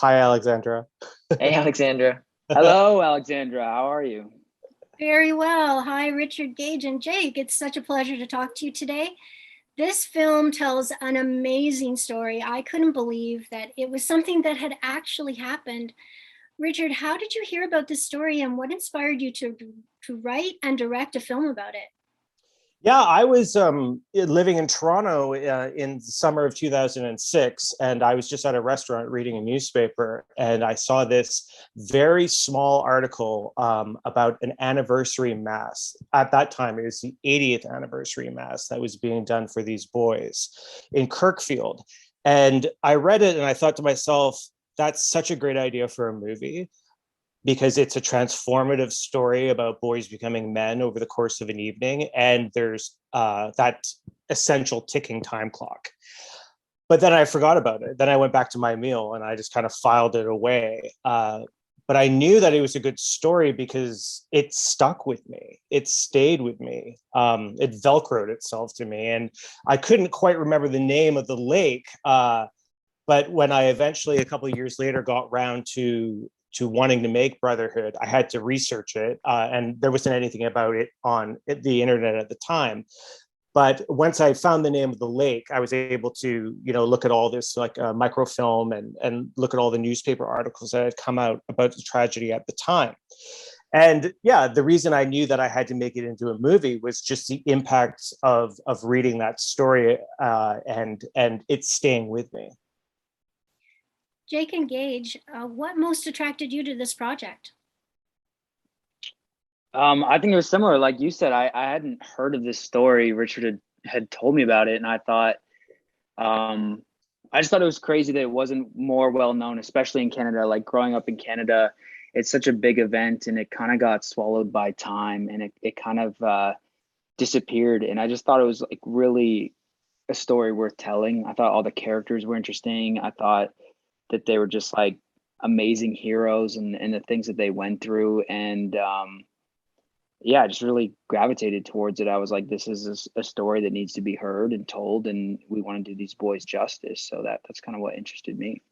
Hi, Alexandra. Hey, Alexandra. Hello, Alexandra. How are you? Very well. Hi, Richard, Gage, and Jake. It's such a pleasure to talk to you today. This film tells an amazing story. I couldn't believe that it was something that had actually happened. Richard, how did you hear about this story and what inspired you to write and direct a film about it? Yeah, I was living in Toronto in the summer of 2006, and I was just at a restaurant reading a newspaper, and I saw this very small article about an anniversary mass. At that time, it was the 80th anniversary mass that was being done for these boys in Kirkfield. And I read it and I thought to myself, that's such a great idea for a movie because it's a transformative story about boys becoming men over the course of an evening. And there's that essential ticking time clock. But then I forgot about it. Then I went back to my meal and I just kind of filed it away. But I knew that it was a good story because it stuck with me. It stayed with me. It Velcroed itself to me. And I couldn't quite remember the name of the lake. But when I eventually, a couple of years later, got round to wanting to make Brotherhood, I had to research it, and there wasn't anything about it on the internet at the time. But once I found the name of the lake, I was able to, look at all this like microfilm and look at all the newspaper articles that had come out about the tragedy at the time. And yeah, the reason I knew that I had to make it into a movie was just the impact of reading that story and it staying with me. Jake and Gage, what most attracted you to this project? I think it was similar. Like you said, I hadn't heard of this story. Richard had told me about it, and I just thought it was crazy that it wasn't more well known, especially in Canada. Like growing up in Canada, it's such a big event, and it kind of got swallowed by time, and it kind of disappeared. And I just thought it was like really a story worth telling. I thought all the characters were interesting. I thought that they were just like amazing heroes and the things that they went through. And yeah, I just really gravitated towards it. I was like, this is a story that needs to be heard and told, and we want to do these boys justice. So that's kind of what interested me.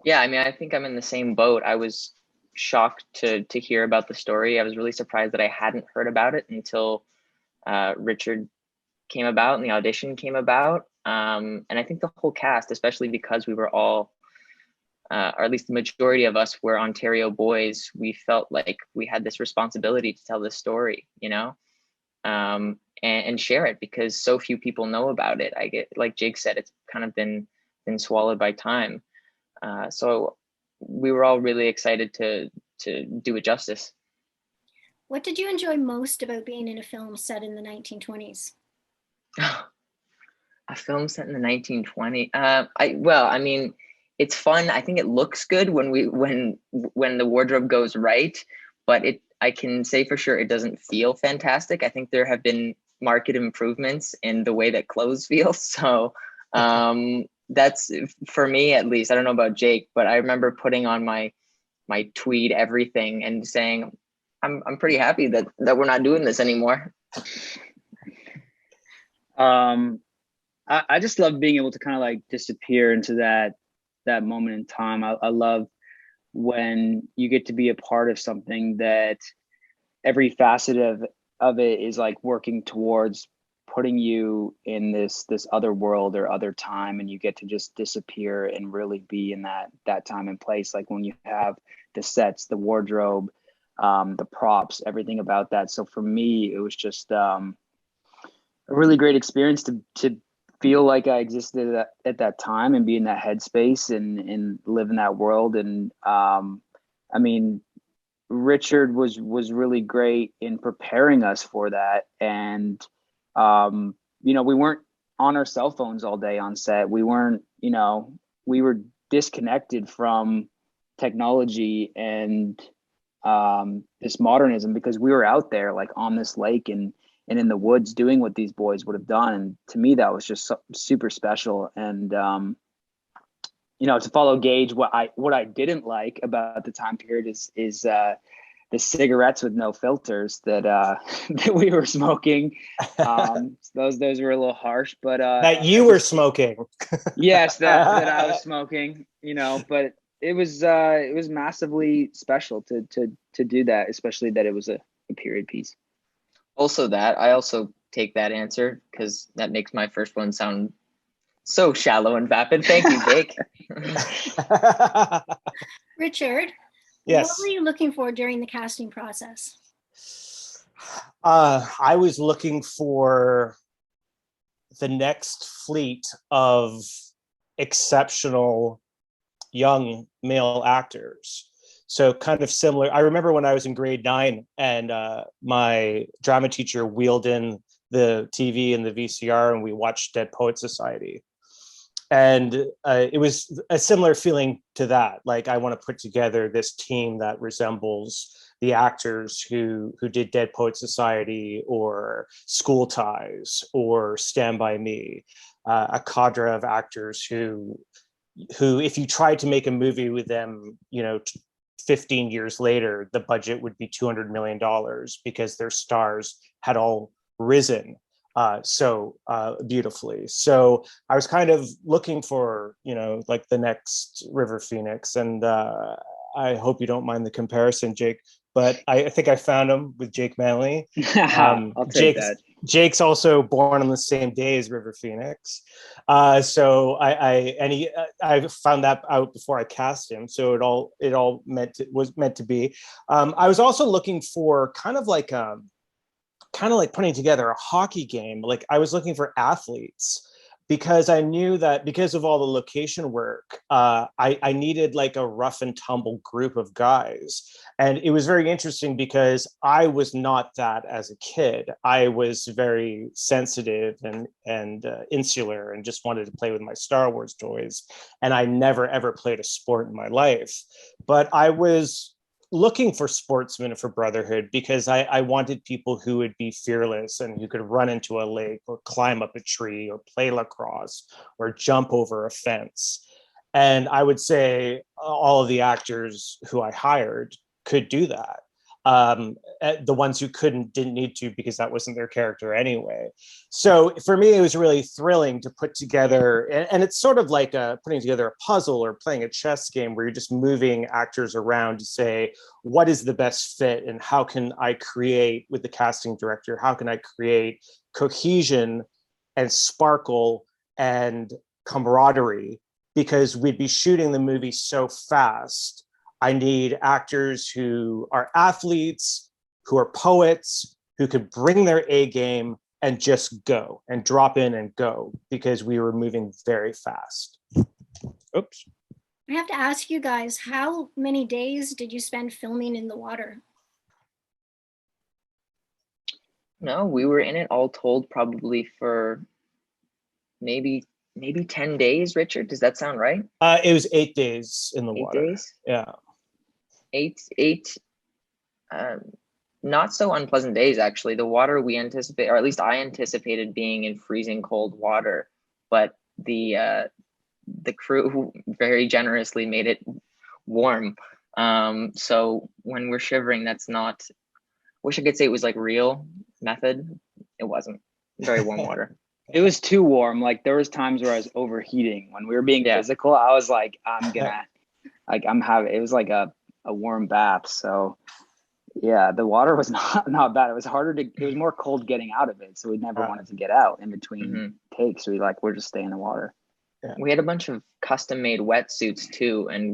Yeah, I mean, I think I'm in the same boat. I was shocked to hear about the story. I was really surprised that I hadn't heard about it until Richard came about and the audition came about. And I think the whole cast, especially because we were all, or at least the majority of us were Ontario boys, we felt like we had this responsibility to tell this story, and share it because so few people know about it. I get, like Jake said, it's kind of been swallowed by time. So we were all really excited to do it justice. What did you enjoy most about being in a film set in the 1920s? A film set in the 1920s. I mean, it's fun. I think it looks good when the wardrobe goes right, but I can say for sure it doesn't feel fantastic. I think there have been market improvements in the way that clothes feel. So that's, for me at least. I don't know about Jake, but I remember putting on my tweed everything and saying, I'm pretty happy that we're not doing this anymore. I just love being able to kind of like disappear into that moment in time. I love when you get to be a part of something that every facet of it is like working towards putting you in this other world or other time, and you get to just disappear and really be in that time and place. Like when you have the sets, the wardrobe, the props, everything about that. So for me, it was just a really great experience to feel like I existed at that time and be in that headspace and live in that world. And I mean, Richard was really great in preparing us for that. And we weren't on our cell phones all day on set. We weren't, we were disconnected from technology and this modernism because we were out there like on this lake and in the woods doing what these boys would have done. And to me, that was just super special. And, to follow Gage, what I didn't like about the time period is the cigarettes with no filters that that we were smoking. Those were a little harsh, but that you were smoking. Yes, that I was smoking, you know, but it was massively special to do that, especially that it was a period piece. Also that, I also take that answer because that makes my first one sound so shallow and vapid. Thank you, Jake. Richard, Yes. what were you looking for during the casting process? I was looking for the next fleet of exceptional young male actors. So kind of similar. I remember when I was in grade 9 and my drama teacher wheeled in the TV and the VCR and we watched Dead Poets Society. And it was a similar feeling to that. Like, I want to put together this team that resembles the actors who did Dead Poets Society or School Ties or Stand By Me, a cadre of actors who, if you tried to make a movie with them, 15 years later, the budget would be $200 million because their stars had all risen so beautifully. So I was kind of looking for, like the next River Phoenix. And I hope you don't mind the comparison, Jake, but I think I found him with Jake Manley. I'll take that. Jake's also born on the same day as River Phoenix. So I found that out before I cast him. So it all was meant to be. I was also looking for kind of like putting together a hockey game. Like, I was looking for athletes because I knew that because of all the location work, I needed like a rough and tumble group of guys. And it was very interesting because I was not that as a kid. I was very sensitive and insular and just wanted to play with my Star Wars toys. And I never, ever played a sport in my life. But I was looking for sportsmen for Brotherhood because I wanted people who would be fearless and who could run into a lake or climb up a tree or play lacrosse or jump over a fence. And I would say all of the actors who I hired could do that. The ones who didn't need to because that wasn't their character anyway. So for me, it was really thrilling to put together, and it's sort of like putting together a puzzle or playing a chess game where you're just moving actors around to say, what is the best fit and how can I create with the casting director, how can I create cohesion and sparkle and camaraderie, because we'd be shooting the movie so fast. I need actors who are athletes, who are poets, who could bring their A game and just go and drop in and go, because we were moving very fast. Oops. I have to ask you guys, how many days did you spend filming in the water? No, we were in it all told probably for maybe 10 days, Richard. Does that sound right? It was 8 days in the 8 water. days? Yeah. Eight not so unpleasant days, actually. The water we anticipate, or at least I anticipated being in freezing cold water, but the crew very generously made it warm. So when we're shivering, that's not, wish I could say it was like real method. It wasn't. Very warm water. It was too warm. Like, there was times where I was overheating. When we were being physical, I was like, it was like a warm bath. So yeah, the water was not bad. It was it was more cold getting out of it. So we never wanted to get out in between takes. We're just stay in the water. Yeah. We had a bunch of custom made wetsuits too. And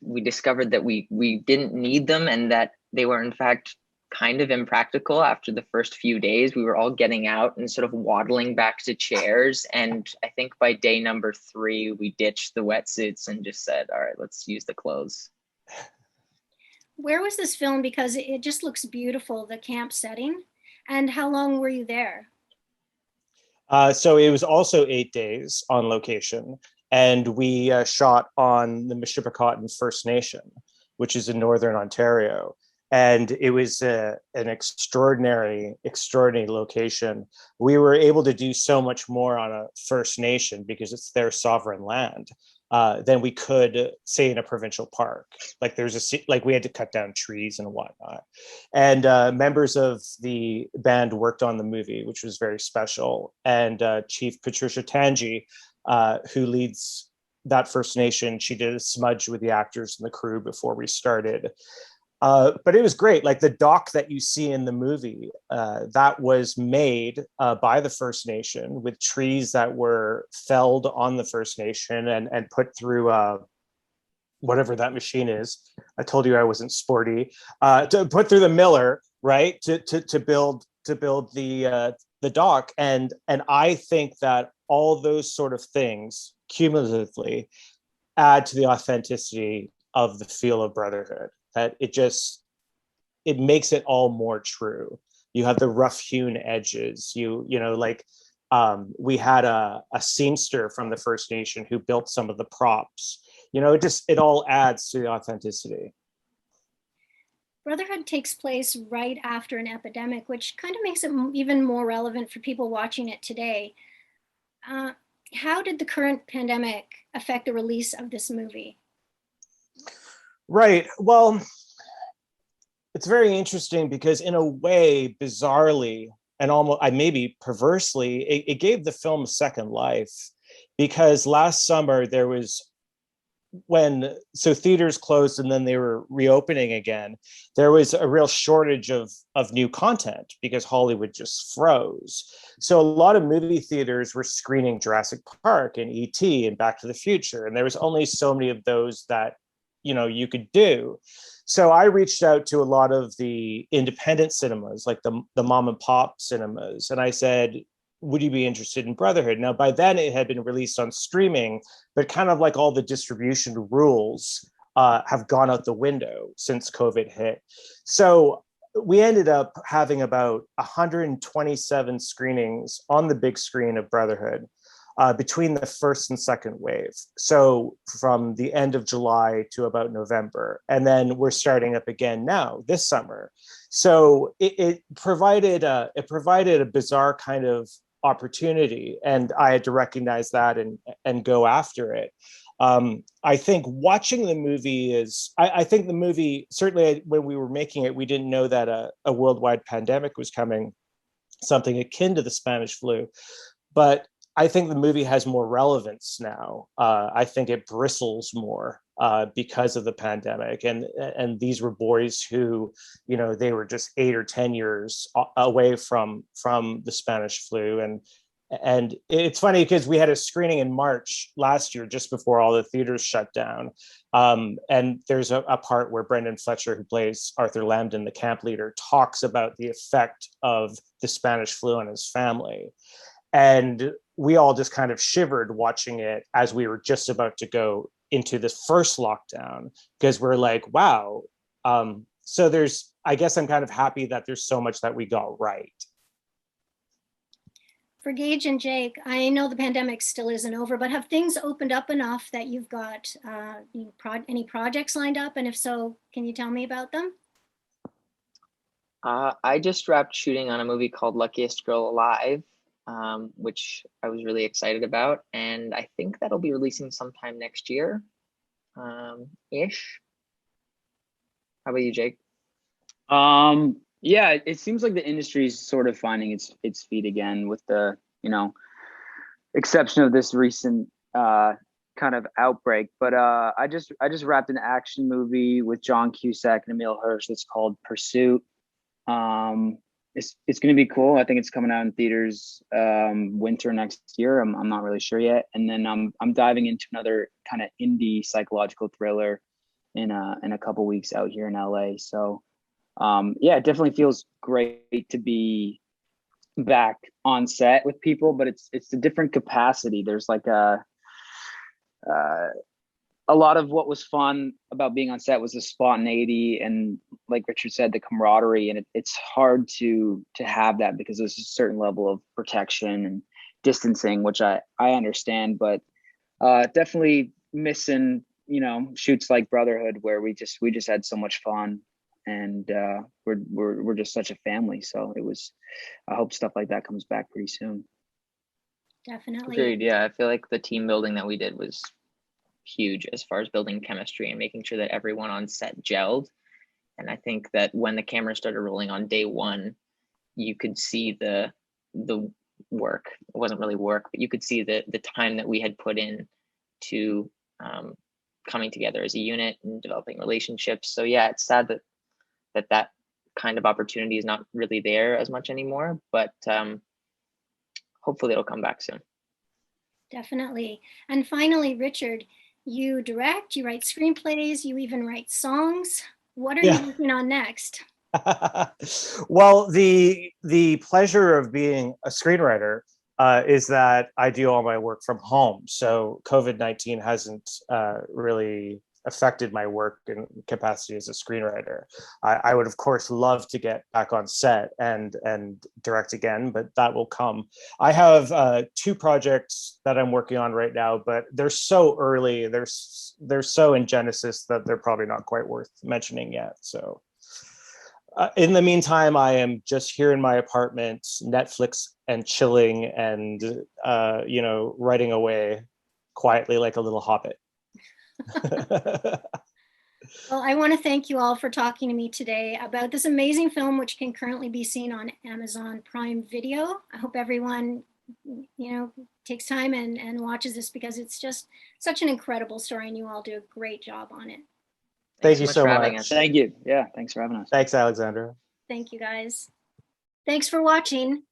we discovered that we didn't need them and that they were in fact kind of impractical. After the first few days, we were all getting out and sort of waddling back to chairs. And I think by day number 3, we ditched the wetsuits and just said, all right, let's use the clothes. Where was this filmed? Because it just looks beautiful, the camp setting. And how long were you there? So it was also 8 days on location. And we shot on the Mishippicotten First Nation, which is in Northern Ontario. And it was an extraordinary location. We were able to do so much more on a First Nation because it's their sovereign land. than we could, say, in a provincial park. Like we had to cut down trees and whatnot. And members of the band worked on the movie, which was very special. And Chief Patricia Tangi, who leads that First Nation, she did a smudge with the actors and the crew before we started. But it was great. Like the dock that you see in the movie, that was made by the First Nation with trees that were felled on the First Nation and put through whatever that machine is. I told you I wasn't sporty. To put through the miller, right? To build the dock. And I think that all those sort of things cumulatively add to the authenticity of the feel of Brotherhood. That it makes it all more true. You have the rough hewn edges. We had a seamster from the First Nation who built some of the props. It all adds to the authenticity. Brotherhood takes place right after an epidemic, which kind of makes it even more relevant for people watching it today. How did the current pandemic affect the release of this movie? Right. Well, it's very interesting because in a way, bizarrely, and almost maybe perversely, it gave the film a second life, because last summer there was theaters closed and then they were reopening again. There was a real shortage of new content because Hollywood just froze. So a lot of movie theaters were screening Jurassic Park and E.T. and Back to the Future. And there was only so many of those that you could do. So I reached out to a lot of the independent cinemas, like the mom and pop cinemas, and I said, would you be interested in Brotherhood? Now, by then it had been released on streaming, but kind of like all the distribution rules have gone out the window since COVID hit. So we ended up having about 127 screenings on the big screen of Brotherhood between the first and second wave. So from the end of July to about November. And then we're starting up again now this summer. So it provided a bizarre kind of opportunity, and I had to recognize that and go after it. I think watching the movie I think the movie, certainly when we were making it, we didn't know that a worldwide pandemic was coming, something akin to the Spanish flu. But I think the movie has more relevance now. I think it bristles more because of the pandemic. And these were boys who, they were just 8 or 10 years away from the Spanish flu. And it's funny because we had a screening in March last year, just before all the theaters shut down. And there's a part where Brendan Fletcher, who plays Arthur Lambden, the camp leader, talks about the effect of the Spanish flu on his family. And we all just kind of shivered watching it as we were just about to go into this first lockdown, because we're like, wow. So I guess I'm kind of happy that there's so much that we got right. For Gage and Jake, I know the pandemic still isn't over, but have things opened up enough that you've got any projects lined up? And if so, can you tell me about them? I just wrapped shooting on a movie called Luckiest Girl Alive, which I was really excited about. And I think that'll be releasing sometime next year, ish. How about you, Jake? Yeah, it seems like the industry is sort of finding its feet again, with the, exception of this recent kind of outbreak. But I just wrapped an action movie with John Cusack and Emile Hirsch that's called Pursuit. It's going to be cool. I think it's coming out in theaters winter next year. I'm not really sure yet. And then I'm diving into another kind of indie psychological thriller in a couple weeks out here in LA. So yeah, it definitely feels great to be back on set with people, but it's a different capacity. There's like a lot of what was fun about being on set was the spontaneity and, like Richard said, the camaraderie. And it's hard to have that because there's a certain level of protection and distancing, which I understand, but definitely missing, shoots like Brotherhood, where we just had so much fun, and we're just such a family. So I hope stuff like that comes back pretty soon. Definitely. Agreed. Yeah, I feel like the team building that we did was huge as far as building chemistry and making sure that everyone on set gelled. And I think that when the camera started rolling on day one, you could see the work. It wasn't really work, but you could see the time that we had put in to coming together as a unit and developing relationships. So yeah, it's sad that kind of opportunity is not really there as much anymore, but hopefully it'll come back soon. Definitely. And finally, Richard, you direct, you write screenplays, you even write songs. What are you working on next? Well, the pleasure of being a screenwriter is that I do all my work from home. So COVID-19 hasn't really affected my work and capacity as a screenwriter. I would, of course, love to get back on set and direct again, but that will come. I have 2 projects that I'm working on right now, but they're so early. They're so in genesis that they're probably not quite worth mentioning yet. So in the meantime, I am just here in my apartment, Netflix and chilling and, writing away quietly like a little hobbit. Well, I want to thank you all for talking to me today about this amazing film, which can currently be seen on Amazon Prime Video. I hope everyone, takes time and watches this, because it's just such an incredible story and you all do a great job on it. Thank you so much. Thank you. Yeah, thanks for having us. Thanks, Alexandra. Thank you, guys. Thanks for watching.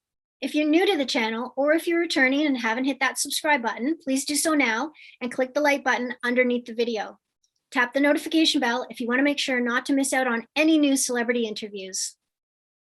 If you're new to the channel, or if you're returning and haven't hit that subscribe button, please do so now and click the like button underneath the video. Tap the notification bell if you want to make sure not to miss out on any new celebrity interviews.